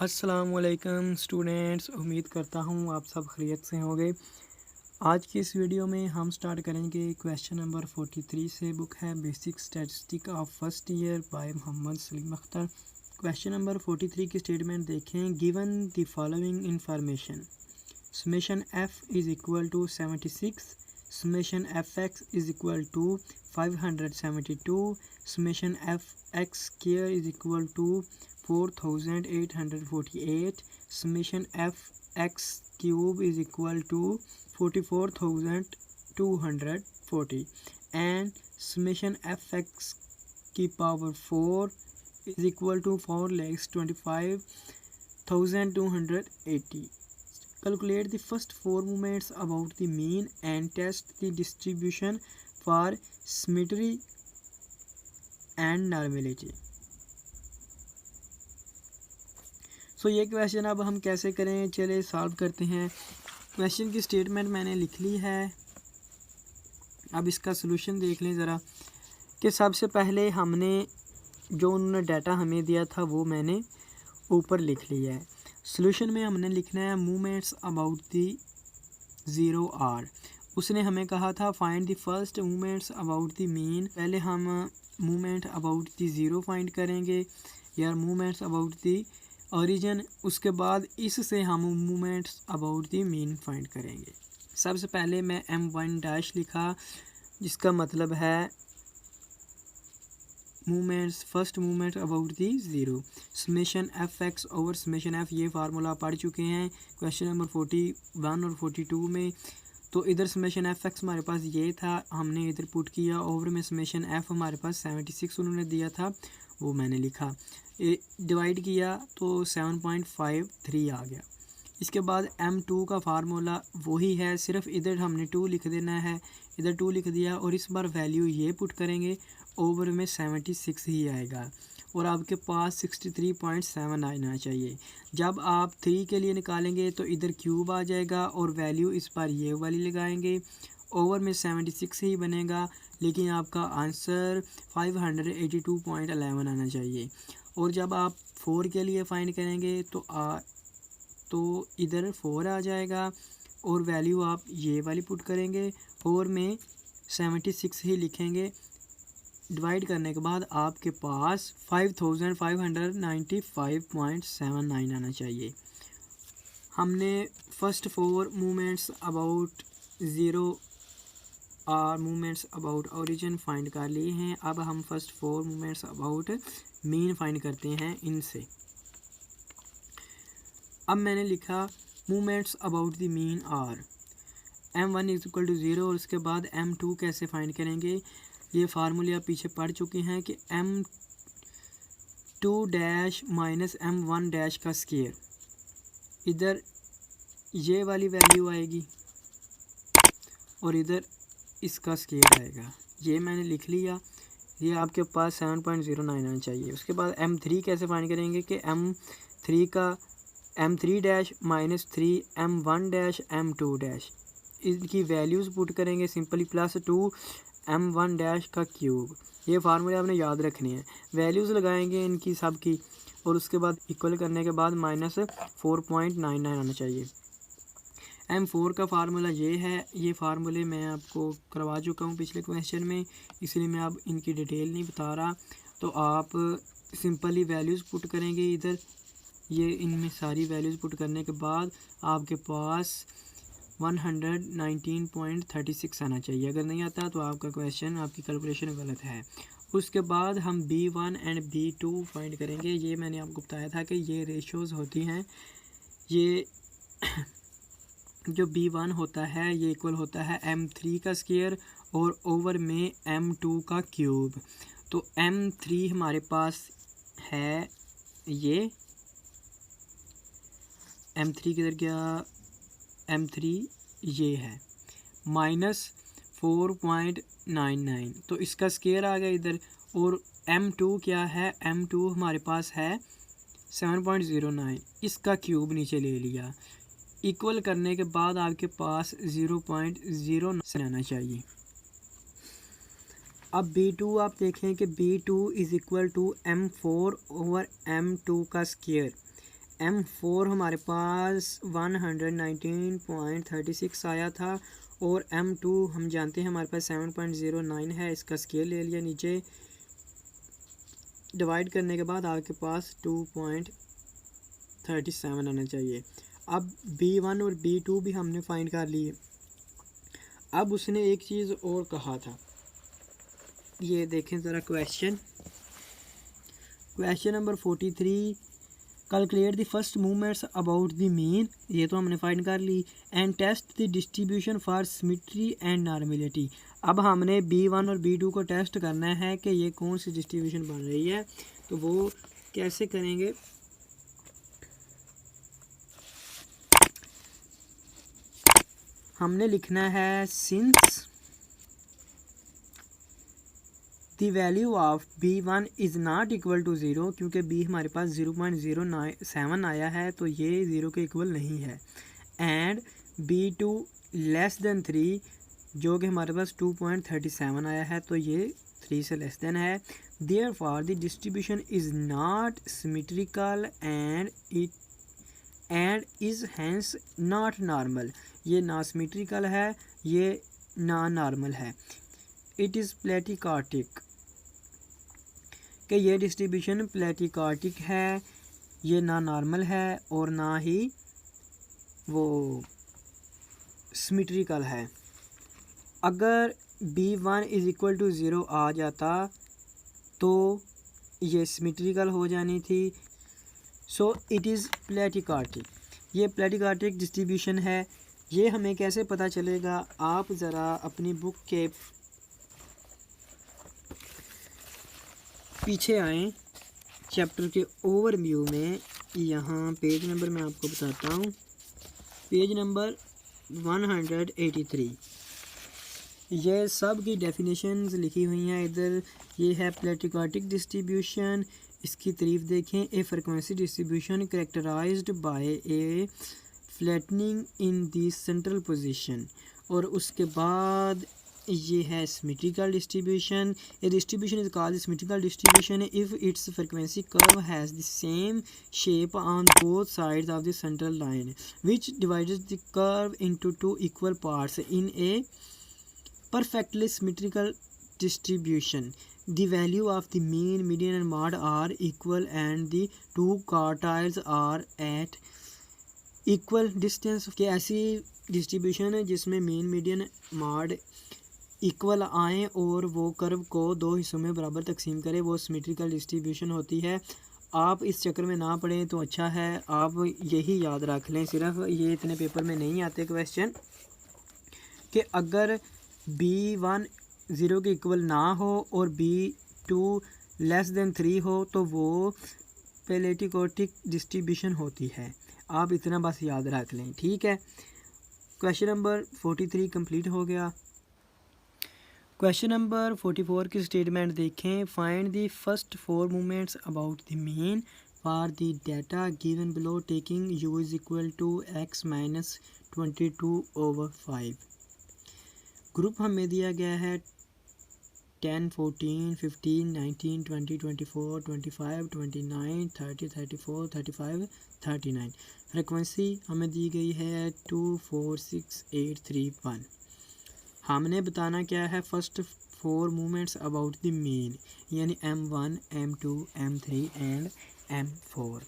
अस्सलामुअलैकुम स्टूडेंट्स, उम्मीद करता हूँ आप सब खैरियत से होंगे। आज की इस वीडियो में हम स्टार्ट करेंगे क्वेश्चन नंबर 43 से। बुक है basic statistic of first year by Mohammad Salim Akhtar. Question number 43 की स्टेटमेंट देखें। Given the following information, summation f is equal to 76, summation f x is equal to 572, summation f x square is equal to 4848, summation f x cube is equal to 44240 and summation f x की power 4 is equal to 4,25,280. Calculate the first four movements about the mean and test the distribution for symmetry and normality. ये question अब हम कैसे करें, चले solve करते हैं। Question की स्टेटमेंट मैंने लिख ली है। अब इसका सलूशन देख लें ज़रा कि सबसे पहले हमने जो उन्होंने डाटा हमें दिया था वो मैंने ऊपर लिख लिया है। सॉल्यूशन में हमने लिखना है movements about the zero are. उसने हमें कहा था find the first movements about the mean. पहले हम movement about the zero find करेंगे या मूवमेंट्स अबाउट द ओरिजिन। उसके बाद इससे हम movements about the mean find करेंगे। सबसे पहले मैं M1 लिखा, जिसका मतलब है movements, first movement about the zero. Summation f x over summation F, ये फार्मूला पढ़ चुके हैं क्वेश्चन नंबर 41 और 42 में। तो इधर समेशन एफ एक्स हमारे पास ये था, हमने इधर पुट किया। ओवर में समेशन एफ हमारे पास 76 उन्होंने दिया था, वो मैंने लिखा। डिवाइड किया तो 7.53 आ गया। इसके बाद M2 का फार्मूला वही है, सिर्फ इधर हमने 2 लिख देना है। इधर 2 लिख दिया और इस बार वैल्यू ये पुट करेंगे, ओवर में 76 ही आएगा और आपके पास 63.7 आना चाहिए। जब आप 3 के लिए निकालेंगे तो इधर क्यूब आ जाएगा और वैल्यू इस बार ये वाली लगाएंगे, ओवर में 76 ही बनेगा, लेकिन आपका आंसर 582.11 आना चाहिए। और जब आप 4 के लिए फाइंड करेंगे तो इधर 4 आ जाएगा और वैल्यू आप ये वाली पुट करेंगे, ओवर में 76 ही लिखेंगे। डिवाइड करने के बाद आपके पास 5595.79 आना चाहिए। हमने फर्स्ट 4 मूवमेंट्स अबाउट ज़ीरो और मूवमेंट्स अबाउट ओरिजिन फाइंड कर लिए हैं। अब हम first 4 movements about mean find करते हैं इनसे। अब मैंने लिखा movements about the mean are M1 is equal to 0 और उसके बाद M2 कैसे फाइंड करेंगे, ये फार्मूले आप पीछे पढ़ चुके हैं कि M2 माइनस M1 का स्क्वायर, इधर ये वाली वैल्यू आएगी और इधर इसका स्क्वायर आएगा। ये मैंने लिख लिया, ये आपके पास 7.09 आना चाहिए। उसके बाद M3 कैसे फाइंड करेंगे कि M3 माइनस 3 M1 M2, इनकी वैल्यूज़ पुट करेंगे सिंपली, प्लस 2 M1 का क्यूब। ये फार्मूले आपने याद रखने हैं। वैल्यूज़ लगाएंगे इनकी सब की और उसके बाद इक्वल करने के बाद माइनस 4.99 आना चाहिए। M4 का फार्मूला ये है, ये फार्मूले मैं आपको करवा चुका हूँ पिछले क्वेश्चन में, इसलिए मैं अब इनकी डिटेल नहीं बता रहा। तो आप सिंपली वैल्यूज़ पुट करेंगे इधर, ये इनमें सारी वैल्यूज़ पुट करने के बाद आपके पास 119.36 आना चाहिए। अगर नहीं आता तो आपका क्वेश्चन, आपकी कैलकुलेशन गलत है। उसके बाद हम B1 एंड B2 फाइंड करेंगे। ये मैंने आपको बताया था कि ये रेशोज़ होती हैं। ये जो B1 होता है ये इक्वल होता है M3 का स्क्वायर और ओवर में M2 का क्यूब। तो M3 हमारे पास है, ये M3 किधर गया, M3 ये है माइनस 4.99, तो इसका स्क्वायर आ गया इधर। और M2 क्या है, M2 हमारे पास है 7.09, इसका क्यूब नीचे ले लिया। इक्वल करने के बाद आपके पास 0.09 आना चाहिए। अब B2 आप देखें कि B2 is equal to M4 over M2 का स्क्वायर। M4 हमारे पास 119.36 आया था और M2 हम जानते हैं हमारे पास 7.09 है। इसका स्केल ले लिया नीचे, डिवाइड करने के बाद आपके पास 2.37 आना चाहिए। अब B1 और B2 भी हमने फाइंड कर लिए। अब उसने एक चीज़ और कहा था, ये देखें ज़रा question number 43, calculate the first movements about the mean, ये तो हमने फाइंड कर ली, and test the distribution for symmetry and normality. अब हमने B1 और B2 को टेस्ट करना है कि ये कौन सी डिस्ट्रीब्यूशन बन रही है, तो वो कैसे करेंगे। हमने लिखना है since the value of B1 is not equal to 0, क्योंकि B हमारे पास 0.07 आया है तो ये 0 के इक्वल नहीं है, एंड B2 लेस देन 3, जो कि हमारे पास 2.37 आया है तो ये 3 से लेस देन है। Therefore the distribution is not symmetrical and is hence not normal, ये ना सिमेट्रिकल है, ये ना नॉर्मल है। इट इज़ प्लेटिकार्टिक, कि ये डिस्ट्रीब्यूशन प्लेटिकार्टिक है, ये ना नॉर्मल है और ना ही वो सिमेट्रिकल है। अगर B1 इज़ इक्वल टू 0 आ जाता तो ये सिमेट्रिकल हो जानी थी। सो इट इज़ प्लेटिकार्टिक, ये प्लेटिकार्टिक डिस्ट्रीब्यूशन है। ये हमें कैसे पता चलेगा, आप ज़रा अपनी बुक के पीछे आएँ, चैप्टर के ओवरव्यू में, यहाँ पेज नंबर मैं आपको बताता हूँ, पेज नंबर 183, ये सब की डेफिनेशंस लिखी हुई हैं इधर। ये है प्लेटिकार्टिक डिस्ट्रीब्यूशन, इसकी तारीफ देखें, a frequency distribution characterized by a flattening in the central position. और उसके बाद ये है symmetrical distribution, a distribution is called symmetrical distribution if its frequency curve has the same shape on both sides of the central line which divides the curve into two equal parts in a perfectly symmetrical distribution. The value of the mean, median and mode are equal and the two quartiles are at equal distance। कि ऐसी distribution है जिसमें mean median mode equal आए और वो curve को दो हिस्सों में बराबर तकसीम करे, वो सिमेट्रिकल डिस्ट्रीब्यूशन होती है। आप इस चक्कर में ना पढ़ें तो अच्छा है, आप यही याद रख लें, सिर्फ ये इतने पेपर में नहीं आते क्वेश्चन, कि अगर B1 0 के इक्वल ना हो और B2 लेस देन 3 हो तो वो प्लेटिकार्टिक डिस्ट्रीब्यूशन होती है। आप इतना बस याद रख लें, ठीक है। क्वेश्चन नंबर 43 कंप्लीट हो गया। क्वेश्चन नंबर 44 की स्टेटमेंट देखें, find the first 4 movements about the mean for the data given below taking u is equal to x minus 22/5। Group हमें दिया गया है 10, 14, 15, 19, 20, 24, 25, 29, 30, 34, 35, 39। फ्रिक्वेंसी हमें दी गई है 246831। हमने बताना क्या है, first 4 movements about the mean, यानी M1, M2, M3 and M4।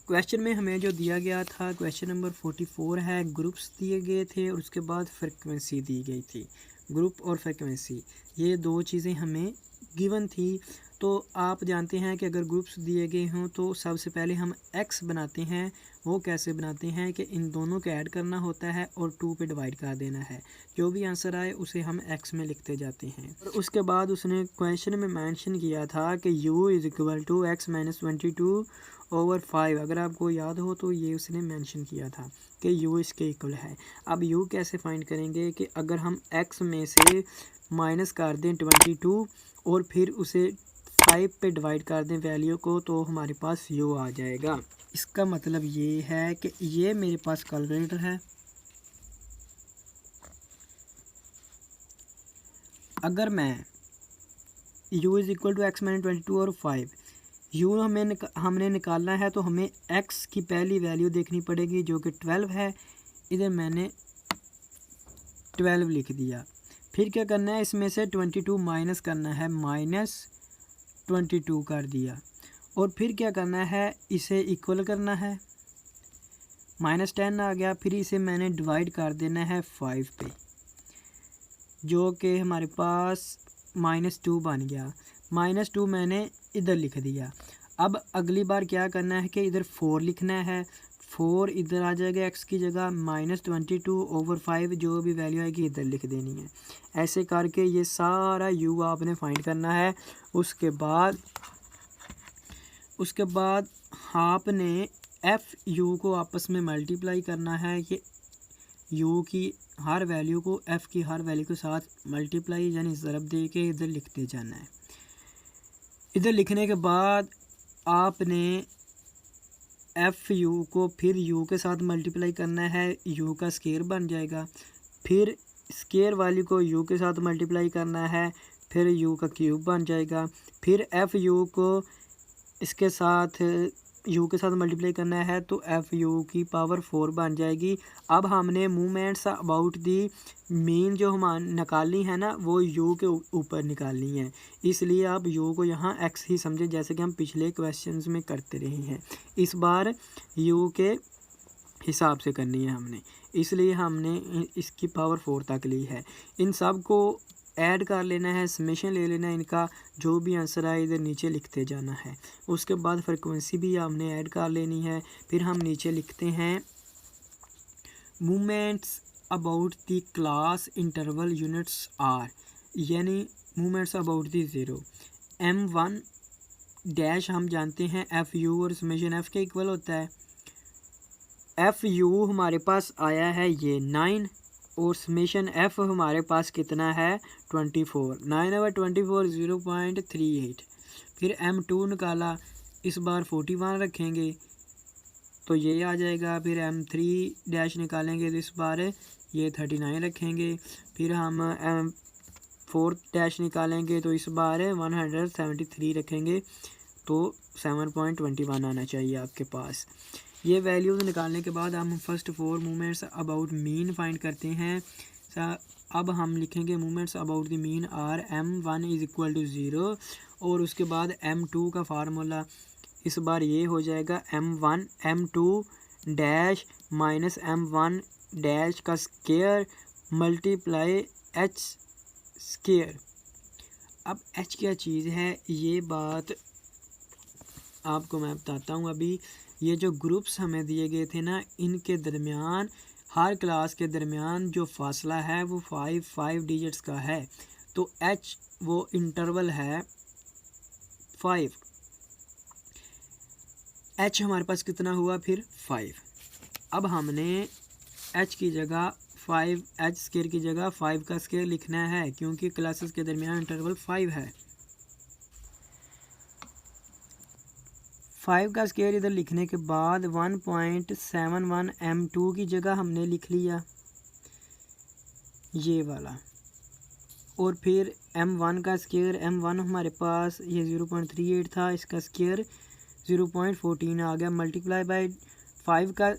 Question में हमें जो दिया गया था, क्वेश्चन नंबर 44 है, ग्रुप्स दिए गए थे और उसके बाद फ्रिक्वेंसी दी गई थी। ग्रुप और फ्रिक्वेंसी ये दो चीज़ें हमें गिवन थी। तो आप जानते हैं कि अगर ग्रुप्स दिए गए हों तो सबसे पहले हम एक्स बनाते हैं। वो कैसे बनाते हैं कि इन दोनों को ऐड करना होता है और 2 पे डिवाइड कर देना है, जो भी आंसर आए उसे हम एक्स में लिखते जाते हैं। और उसके बाद उसने क्वेश्चन में मेंशन किया था कि u is equal to x minus 22/5। अगर आपको याद हो तो ये उसने मेंशन किया था कि u इसके इक्वल है। अब u कैसे फाइंड करेंगे कि अगर हम x में से माइनस कर दें 22 और फिर उसे 5 पे डिवाइड कर दें वैल्यू को, तो हमारे पास u आ जाएगा। इसका मतलब ये है कि ये मेरे पास कैलकुलेटर है। अगर मैं u is equal to x minus 22 और 5 यू हमने निकालना है तो हमें एक्स की पहली वैल्यू देखनी पड़ेगी जो कि 12 है। इधर मैंने 12 लिख दिया। फिर क्या करना है, इसमें से 22 माइनस करना है, -22 कर दिया। और फिर क्या करना है, इसे इक्वल करना है, -10 आ गया। फिर इसे मैंने डिवाइड कर देना है 5 पे, जो कि हमारे पास -2 बन गया। -2 मैंने इधर लिख दिया। अब अगली बार क्या करना है कि इधर 4 लिखना है। 4 इधर आ जाएगा एक्स की जगह, -22/5 जो भी वैल्यू आएगी इधर लिख देनी है। ऐसे करके ये सारा यू आपने फाइंड करना है। उसके बाद आपने एफ यू को आपस में मल्टीप्लाई करना है कि यू की हर वैल्यू को एफ की हर वैल्यू के साथ मल्टीप्लाई यानी ज़रब दे के इधर लिखते जाना है। इधर लिखने के बाद आपने एफ यू को फिर यू के साथ मल्टीप्लाई करना है, यू का स्केयर बन जाएगा। फिर स्केयर वाली को यू के साथ मल्टीप्लाई करना है, फिर यू का क्यूब बन जाएगा। फिर एफ यू को इसके साथ यू के साथ मल्टीप्लाई करना है तो एफ यू की पावर 4 बन जाएगी। अब हमने मूवमेंट्स अबाउट दी मीन जो हम निकालनी है ना, वो यू के ऊपर निकालनी है। इसलिए आप यू को यहाँ एक्स ही समझे, जैसे कि हम पिछले क्वेश्चंस में करते रहे हैं। इस बार यू के हिसाब से करनी है हमने, इसलिए हमने इसकी पावर 4 तक ली है। इन सब को ऐड कर लेना है, समेशन ले लेना है, इनका जो भी आंसर आए इधर नीचे लिखते जाना है। उसके बाद फ्रीक्वेंसी भी हमने ऐड कर लेनी है। फिर हम नीचे लिखते हैं movements about the class interval units are, यानी movements about the zero. m1 dash हम जानते हैं एफ यू और समेशन एफ के इक्वल होता है। एफ यू हमारे पास आया है ये 9 और समेशन एफ हमारे पास कितना है 24। 9/24 0.38। फिर m2 निकाला, इस बार 41 रखेंगे तो ये आ जाएगा। फिर m3 डैश निकालेंगे तो इस बार ये 39 रखेंगे। फिर हम m4 डैश निकालेंगे तो इस बार 173 रखेंगे तो 7.21 आना चाहिए आपके पास। ये वैल्यूज़ निकालने के बाद हम first 4 movements about mean find करते हैं। अब हम लिखेंगे movements about the mean are m1 = 0 और उसके बाद m2 का फार्मूला इस बार ये हो जाएगा m2 dash minus m1 dash का स्केयर मल्टीप्लाई h स्केयर। अब h क्या चीज़ है, ये बात आपको मैं बताता हूँ। अभी ये जो ग्रुप्स हमें दिए गए थे ना, इनके दरमियान हर क्लास के दरमियान जो फासला है वो 5 डिजिट्स का है। तो h वो इंटरवल है 5। h हमारे पास कितना हुआ फिर 5। अब हमने h की जगह 5 h स्केयर की जगह 5 का स्केयर लिखना है, क्योंकि क्लासेस के दरमियान इंटरवल 5 है। 5 का स्केयर इधर लिखने के बाद 1.71 m2 की जगह हमने लिख लिया ये वाला। और फिर m1 का स्केयर, m1 हमारे पास ये 0.38 था, इसका स्केयर 0.14 आ गया। मल्टीप्लाई बाय 5 का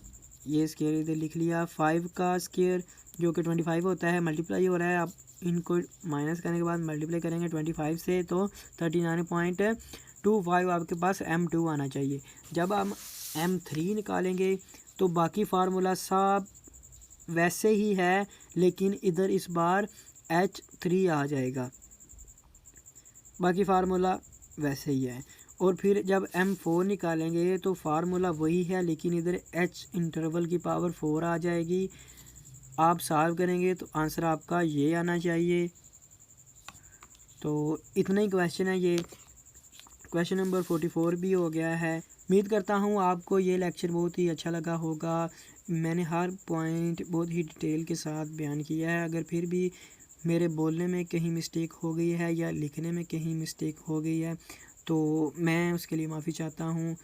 ये स्केयर इधर लिख लिया। 5 का स्केयर जो कि 25 होता है मल्टीप्लाई हो रहा है। अब इनको माइनस करने के बाद मल्टीप्लाई करेंगे 25 से तो 39.25 आपके पास m2 आना चाहिए। जब हम m3 निकालेंगे तो बाकी फार्मूला सब वैसे ही है, लेकिन इधर इस बार h3 आ जाएगा, बाकी फार्मूला वैसे ही है। और फिर जब m4 निकालेंगे तो फार्मूला वही है, लेकिन इधर h इंटरवल की पावर 4 आ जाएगी। आप सॉल्व करेंगे तो आंसर आपका ये आना चाहिए। तो इतना ही क्वेश्चन है, ये क्वेश्चन नंबर 44 भी हो गया है। उम्मीद करता हूँ आपको ये लेक्चर बहुत ही अच्छा लगा होगा। मैंने हर पॉइंट बहुत ही डिटेल के साथ बयान किया है। अगर फिर भी मेरे बोलने में कहीं मिस्टेक हो गई है या लिखने में कहीं मिस्टेक हो गई है तो मैं उसके लिए माफ़ी चाहता हूँ।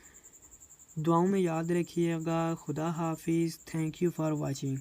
दुआओं में याद रखिएगा। खुदा हाफिज़। Thank you for watching.